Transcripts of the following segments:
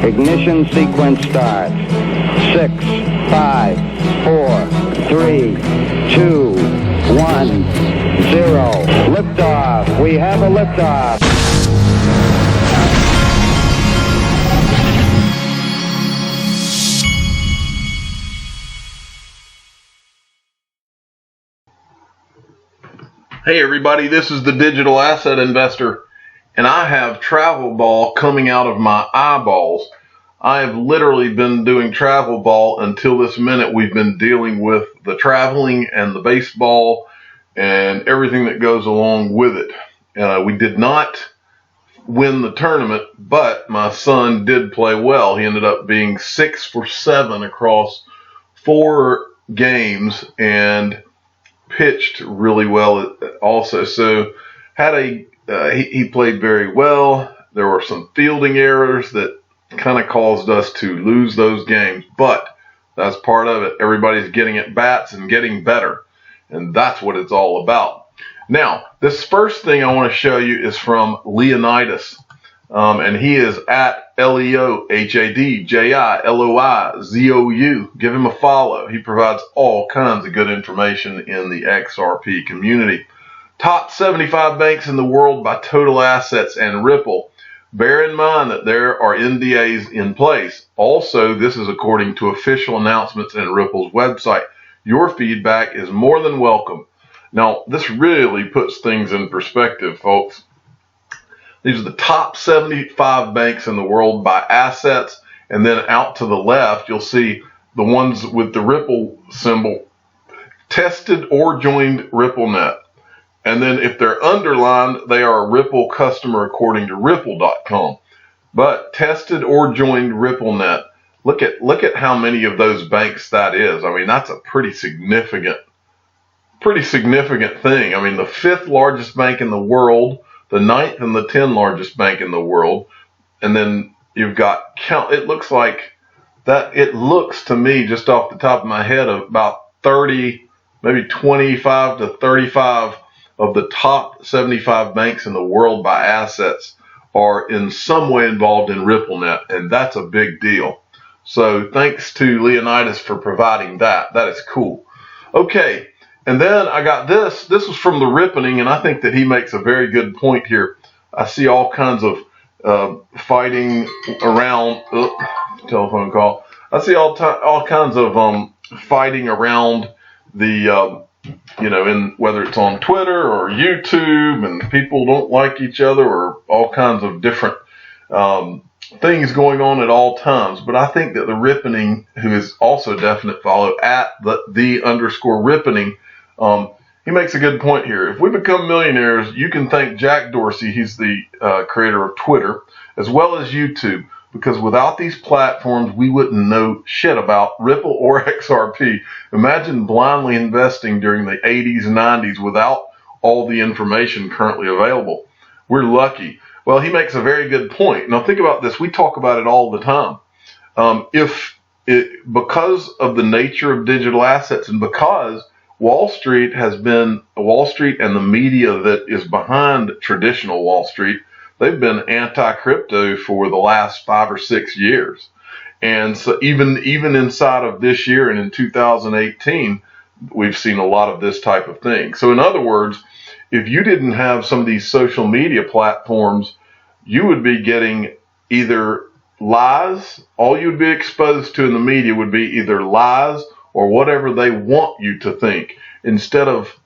Ignition sequence starts. 6, 5, 4, 3, 2, 1, 0. Liftoff. We have a liftoff. Hey everybody, this is the Digital Asset Investor, and I have travel ball coming out of my eyeballs. I have literally been doing travel ball until this minute. We've been dealing with the traveling and the baseball and everything that goes along with it. We did not win the tournament, but my son did play well. He ended up being 6 for 7 across 4 games and pitched really well also. So he played very well. There were some fielding errors that kind of caused us to lose those games, but that's part of it. Everybody's getting at bats and getting better, and that's what it's all about. Now, this first thing I want to show you is from Leonidas, and he is at LeoHadJilozou. Give him a follow. He provides all kinds of good information in the XRP community. Top 75 banks in the world by total assets and Ripple. Bear in mind that there are NDAs in place. Also, this is according to official announcements in Ripple's website. Your feedback is more than welcome. Now, this really puts things in perspective, folks. These are the top 75 banks in the world by assets, and then out to the left, you'll see the ones with the Ripple symbol, tested or joined RippleNet. And then if they're underlined, they are a Ripple customer according to Ripple.com. But tested or joined RippleNet, look at how many of those banks that is. I mean, that's a pretty significant thing. I mean, the 5th largest bank in the world, the 9th and the 10th largest bank in the world, and then you've got it looks to me, just off the top of my head, of about 30, maybe 25 to 35 of the top 75 banks in the world by assets are in some way involved in RippleNet, and that's a big deal. So thanks to Leonidas for providing that. That is cool. Okay. And then I got this. This was from the Rippening, and I think that he makes a very good point here. I see all kinds of fighting around. Telephone call. I see all kinds of fighting around the, in whether it's on Twitter or YouTube, and people don't like each other, or all kinds of different things going on at all times. But I think that the Rippening, who is also a definite follow at the _ Rippening, he makes a good point here. If we become millionaires, you can thank Jack Dorsey. He's the creator of Twitter, as well as YouTube, because without these platforms, we wouldn't know shit about Ripple or XRP. Imagine blindly investing during the 80s and 90s without all the information currently available. We're lucky. Well, he makes a very good point. Now, think about this. We talk about it all the time. Because of the nature of digital assets, and because Wall Street and the media that is behind traditional Wall Street, they've been anti-crypto for the last 5 or 6 years. And so even inside of this year and in 2018, we've seen a lot of this type of thing. So in other words, if you didn't have some of these social media platforms, you would be getting either lies. All you would be exposed to in the media would be either lies or whatever they want you to think, instead of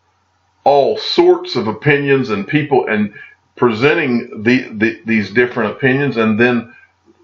all sorts of opinions and people, and presenting these different opinions, and then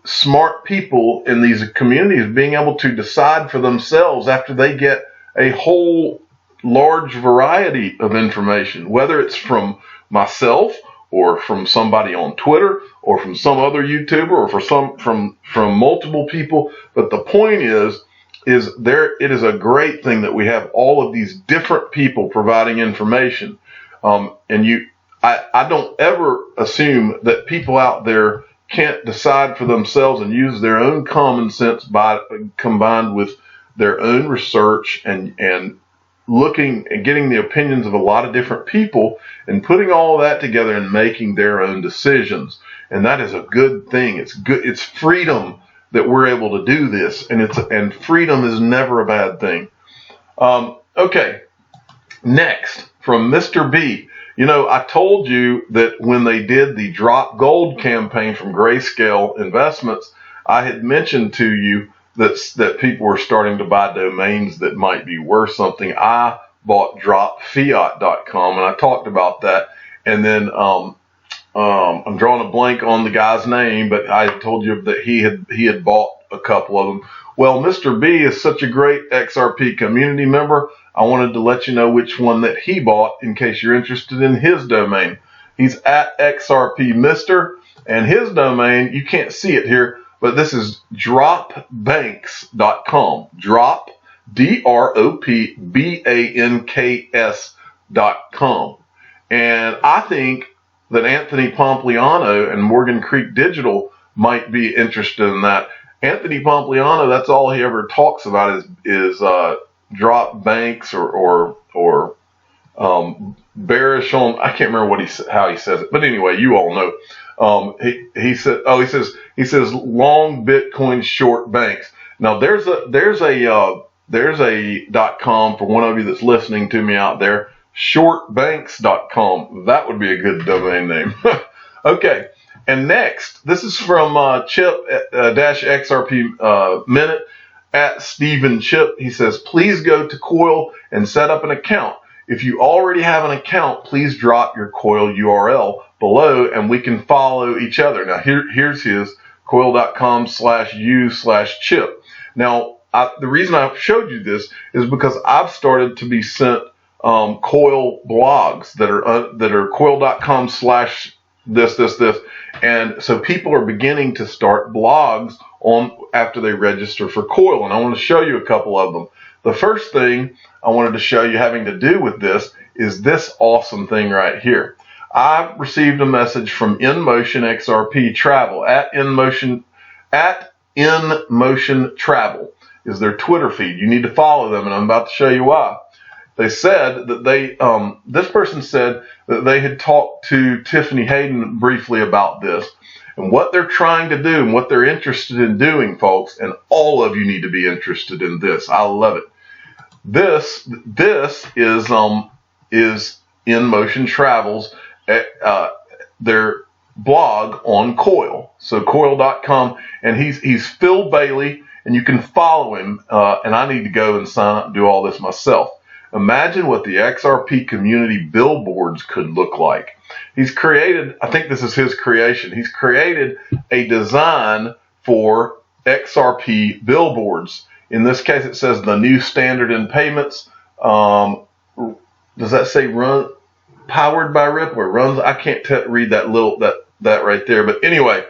smart people in these communities being able to decide for themselves after they get a whole large variety of information, whether it's from myself or from somebody on Twitter or from some other YouTuber or from multiple people. But the point is it is a great thing that we have all of these different people providing information. I don't ever assume that people out there can't decide for themselves and use their own common sense combined with their own research and looking and getting the opinions of a lot of different people and putting all of that together and making their own decisions. And that is a good thing. It's good. It's freedom that we're able to do this, and freedom is never a bad thing. Okay, next from Mr. B. You know, I told you that when they did the Drop Gold campaign from Grayscale Investments, I had mentioned to you that people were starting to buy domains that might be worth something. I bought dropfiat.com, and I talked about that. And then I'm drawing a blank on the guy's name, but I told you that he had bought a couple of them. Well, Mr. B is such a great XRP community member. I wanted to let you know which one that he bought in case you're interested in his domain. He's at XRP Mister, and his domain, you can't see it here, but this is dropbanks.com. Drop, DROPBANKS.com. And I think that Anthony Pompliano and Morgan Creek Digital might be interested in that. Anthony Pompliano, that's all he ever talks about is drop banks or bearish on. I can't remember how he says it, but anyway, you all know. He says long Bitcoin, short banks. Now there's a .com for one of you that's listening to me out there. Shortbanks.com. That would be a good domain name. Okay. And next, this is from Chip-XRP Minute at Stephen Chip. He says, please go to Coil and set up an account. If you already have an account, please drop your Coil URL below and we can follow each other. Now, here's his coil.com/u/chip. Now, the reason I showed you this is because I've started to be sent Coil blogs that are coil.com/this. And so people are beginning to start blogs after they register for Coil. And I want to show you a couple of them. The first thing I wanted to show you having to do with this is this awesome thing right here. I received a message from InMotion XRP Travel at InMotion Travel is their Twitter feed. You need to follow them, and I'm about to show you why. They said that this person said that they had talked to Tiffany Hayden briefly about this and what they're trying to do and what they're interested in doing, folks. And all of you need to be interested in this. I love it. This is InMotion Travels, their blog on Coil. So coil.com, and he's Phil Bailey, and you can follow him. And I need to go and sign up and do all this myself. Imagine what the XRP community billboards could look like. He's created, I think this is his creation, he's created a design for XRP billboards. In this case, it says the new standard in payments. Does that say powered by Ripple or runs? I can't read that that right there. But anyway,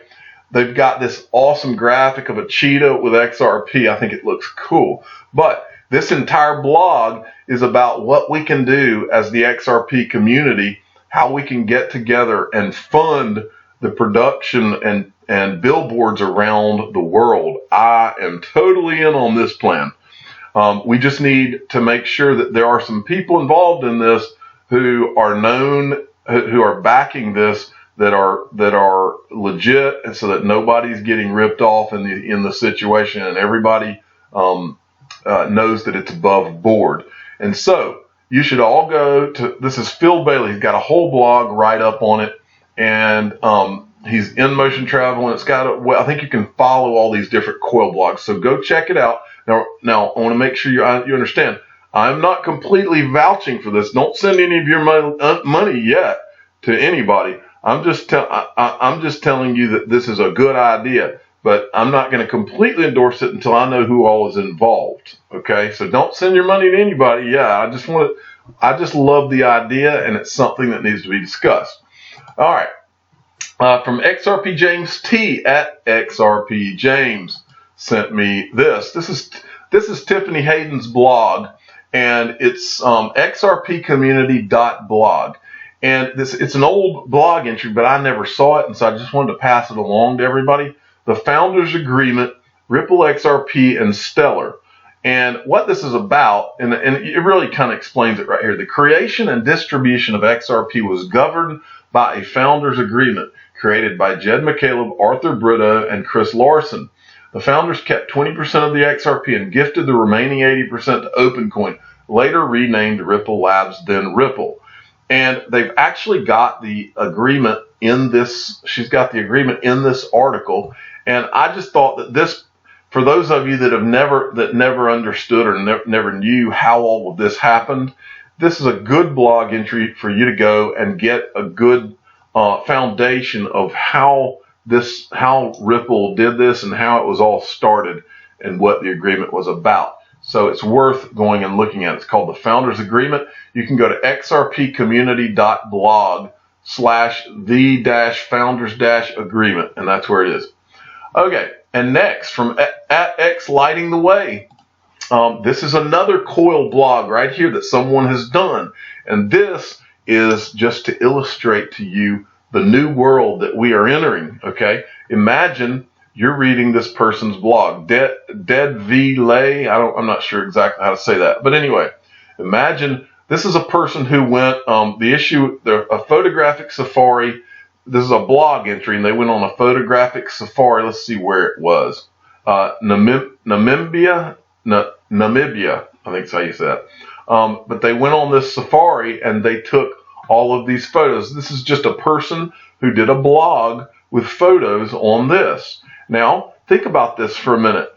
they've got this awesome graphic of a cheetah with XRP. I think it looks cool. But this entire blog is about what we can do as the XRP community, how we can get together and fund the production and billboards around the world. I am totally in on this plan. We just need to make sure that there are some people involved in this who are known, who are backing this, that are legit, and so that nobody's getting ripped off in the situation, and everybody knows that it's above board. And so you should all go to, this is Phil Bailey. He's got a whole blog right up on it, and he's InMotion Travel, and it's got I think you can follow all these different Coil blogs. So go check it out. Now I want to make sure you understand. I'm not completely vouching for this. Don't send any of your money yet to anybody. I'm just telling you that this is a good idea. But I'm not going to completely endorse it until I know who all is involved. Okay, so don't send your money to anybody. Yeah, I just love the idea, and it's something that needs to be discussed. All right, from XRP James T at XRP James sent me this. This is Tiffany Hayden's blog, and it's xrpcommunity.blog. And it's an old blog entry, but I never saw it, and so I just wanted to pass it along to everybody. The Founders Agreement, Ripple XRP, and Stellar. And what this is about, and it really kind of explains it right here. The creation and distribution of XRP was governed by a Founders Agreement created by Jed McCaleb, Arthur Brito, and Chris Larson. The founders kept 20% of the XRP and gifted the remaining 80% to OpenCoin, later renamed Ripple Labs, then Ripple. And they've actually got the agreement in this, she's got the agreement in this article. And I just thought that this, for those of you that have never understood or never knew how all of this happened, this is a good blog entry for you to go and get a good foundation of how Ripple did this and how it was all started and what the agreement was about. So it's worth going and looking at. It's called the Founders Agreement. You can go to xrpcommunity.blog/the-founders-agreement, and that's where it is. Okay, and next from at X Lighting the Way. This is another Coil blog right here that someone has done, and this is just to illustrate to you the new world that we are entering. Okay, imagine you're reading this person's blog, Dead V Lay. I'm not sure exactly how to say that, but anyway, imagine this is a person who went a photographic safari. This is a blog entry, and they went on a photographic safari. Let's see where it was. Namibia, I think that's how you say that. But they went on this safari and they took all of these photos. This is just a person who did a blog with photos on this. Now, think about this for a minute.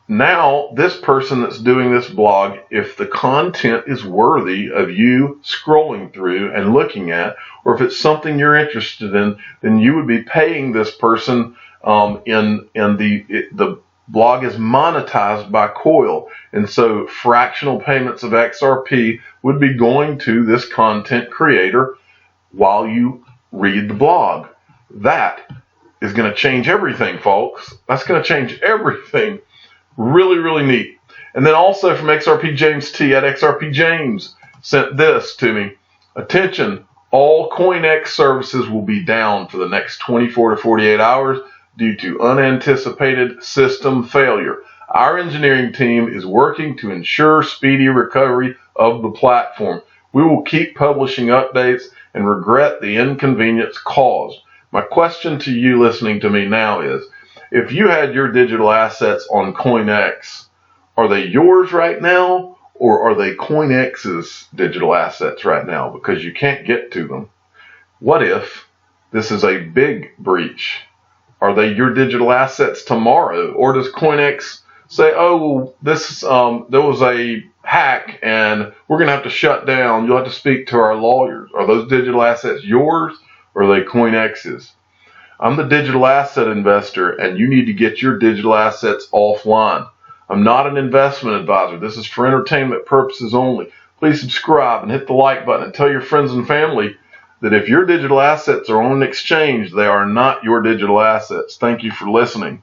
Now, this person that's doing this blog, if the content is worthy of you scrolling through and looking at, or if it's something you're interested in, then you would be paying this person. The blog is monetized by Coil, and so fractional payments of XRP would be going to this content creator while you read the blog. That is going to change everything, folks. That's going to change everything. Really, really neat. And then also from XRP James T at XRP James sent this to me. Attention, all CoinX services will be down for the next 24 to 48 hours due to unanticipated system failure. Our engineering team is working to ensure speedy recovery of the platform. We will keep publishing updates and regret the inconvenience caused. My question to you listening to me now is, if you had your digital assets on CoinX, are they yours right now, or are they CoinX's digital assets right now because you can't get to them? What if this is a big breach? Are they your digital assets tomorrow, or does CoinX say, oh, well, there was a hack and we're going to have to shut down. You'll have to speak to our lawyers. Are those digital assets yours, or are they CoinX's? I'm the digital asset investor, and you need to get your digital assets offline. I'm not an investment advisor. This is for entertainment purposes only. Please subscribe and hit the like button and tell your friends and family that if your digital assets are on an exchange, they are not your digital assets. Thank you for listening.